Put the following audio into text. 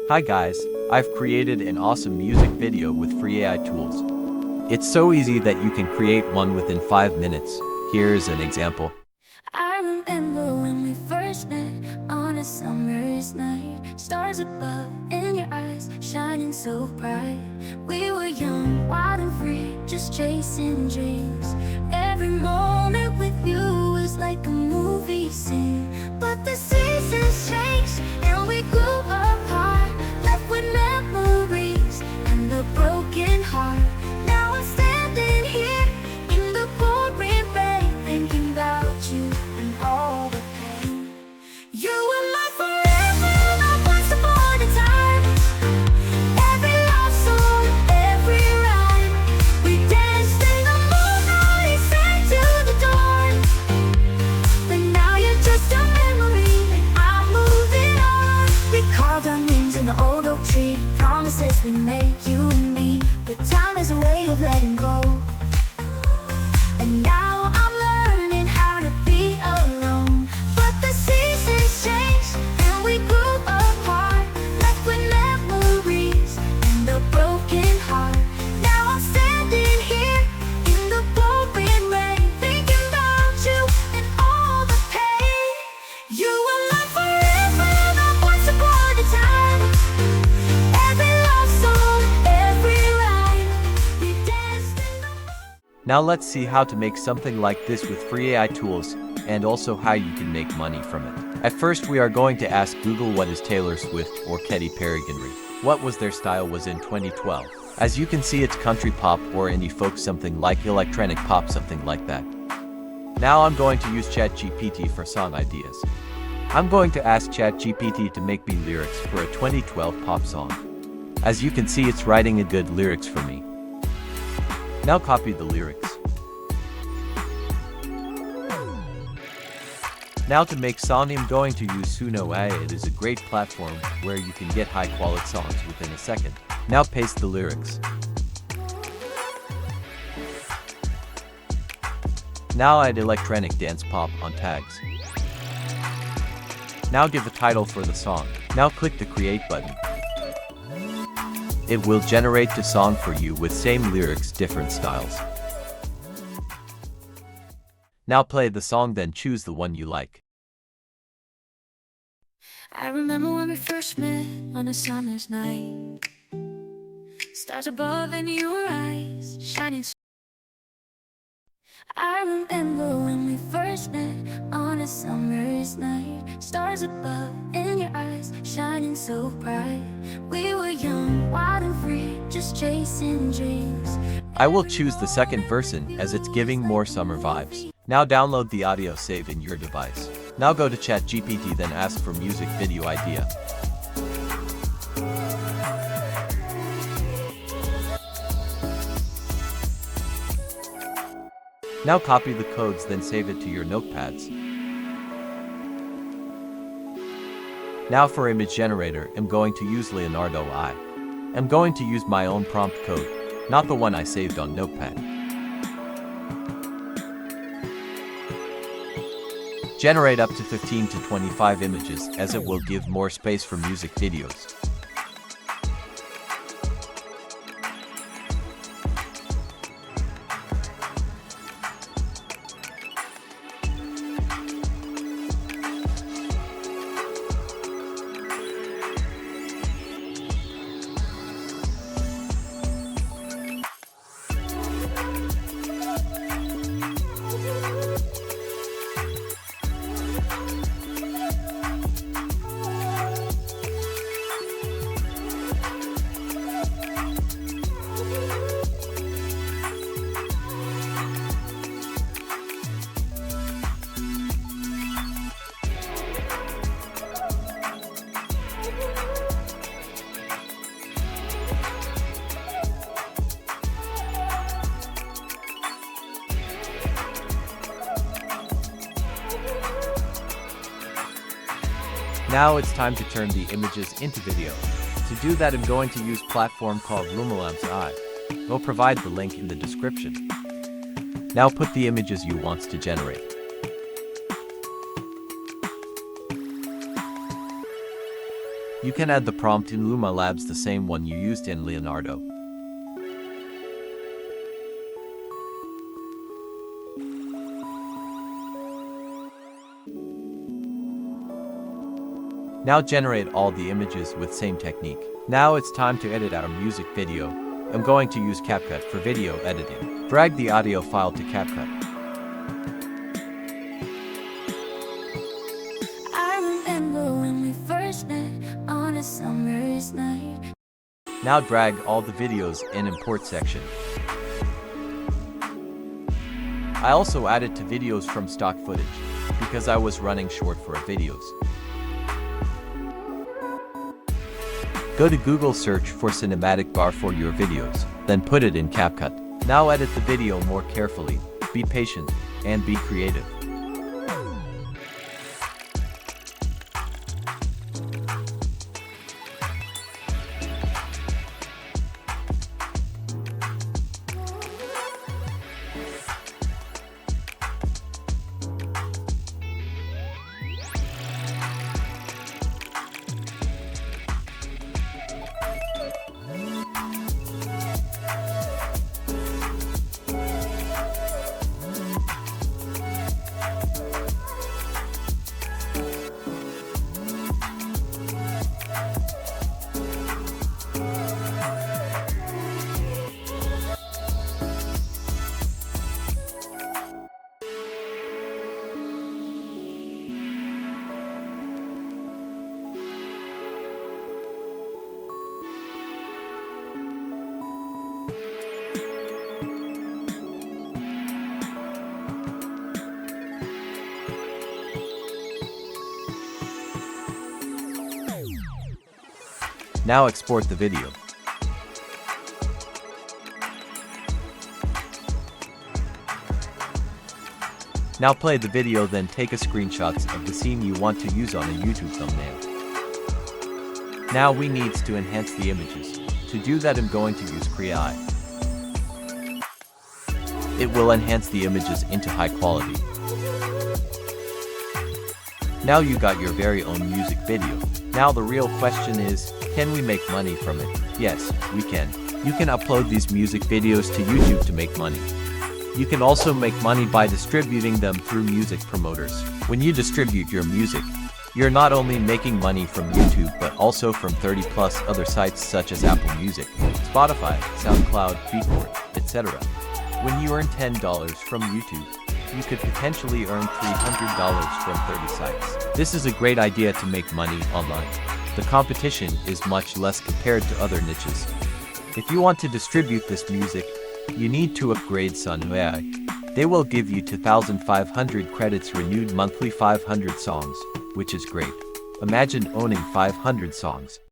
Hi guys, I've created an awesome music video with free AI tools. It's so easy that you can create one within 5 minutes. Here's an example. I remember when we first met on a summer's night. Stars above in your eyes, shining so bright. We were young, wild and free, just chasing dreams. Every moment with you was like a movie scene. But the seasons changed and we grew apart, left with memories and a broken heart. Now I'm standing here in the pouring rain, thinking about you and all the pain. You were my forever, not once upon a time. Every love song, every rhyme. We danced in the moonlight, sang to the dawn. But now you're just a memory, and I'm moving on. We carved our names in the old oak tree, promises we made, you and me. But time is a way of letting go. And now I'm learning how to be alone. But the seasons changed and we grew apart, left with memories and a broken heart. Now I'm standing here in the pouring rain, thinking about you and all the pain. You were my forever, not once upon a time. Every love song, every rhyme. We danced in the Now let's see how to make something like this with free AI tools, and also how you can make money from it. At first we are going to ask Google what is Taylor Swift or Katy Perry genre. What was their style was in 2012. As you can see, it's country pop or indie folk, something like electronic pop, something like that. Now I'm going to use ChatGPT for song ideas. I'm going to ask ChatGPT to make me lyrics for a 2012 pop song. As you can see, it's writing a good lyrics for me. Now copy the lyrics. Now to make song, I'm going to use Suno AI. It is a great platform where you can get high quality songs within a second. Now paste the lyrics. Now add electronic dance pop on tags. Now give a title for the song. Now click the create button. It will generate the song for you with same lyrics, different styles. Now play the song, then choose the one you like. I remember when we first met on a summer's night. Stars above in your eyes, shining so. I remember when we first met on a summer's night. Stars above in your eyes, shining so bright. We were young, wild and free, just chasing dreams. I will choose the second version as it's giving more summer vibes. Now download the audio, save in your device. Now go to ChatGPT, then ask for music video idea. Now copy the codes, then save it to your notepads. Now for image generator, I'm going to use Leonardo AI. I'm going to use my own prompt code, not the one I saved on Notepad. Generate up to 15 to 25 images, as it will give more space for music videos. Now it's time to turn the images into video. To do that, I'm going to use platform called Lumilams AI. We'll provide the link in the description. Now put the images you want to generate. You can add the prompt in Luma Labs, the same one you used in Leonardo. Now generate all the images with same technique. Now it's time to edit our music video. I'm going to use CapCut for video editing. Drag the audio file to CapCut. I remember when we first met on a summer's night. Now drag all the videos in import section. I also added to videos from stock footage because I was running short for videos. Go to Google search for cinematic bar for your videos, then put it in CapCut. Now edit the video more carefully, be patient, and be creative. Now export the video. Now play the video, then take a screenshots of the scene you want to use on a YouTube thumbnail. Now we need to enhance the images. To do that, I'm going to use Create. It will enhance the images into high quality. Now you got your very own music video. Now the real question is, can we make money from it? Yes, we can. You can upload these music videos to YouTube to make money. You can also make money by distributing them through music promoters. When you distribute your music, you're not only making money from YouTube but also from 30+ other sites such as Apple Music, Spotify, SoundCloud, Beatport, etc. When you earn $10 from YouTube, you could potentially earn $300 from 30 sites. This is a great idea to make money online. The competition is much less compared to other niches. If you want to distribute this music, you need to upgrade Sun AI. They will give you 2,500 credits, renewed monthly 500 songs, which is great. Imagine owning 500 songs.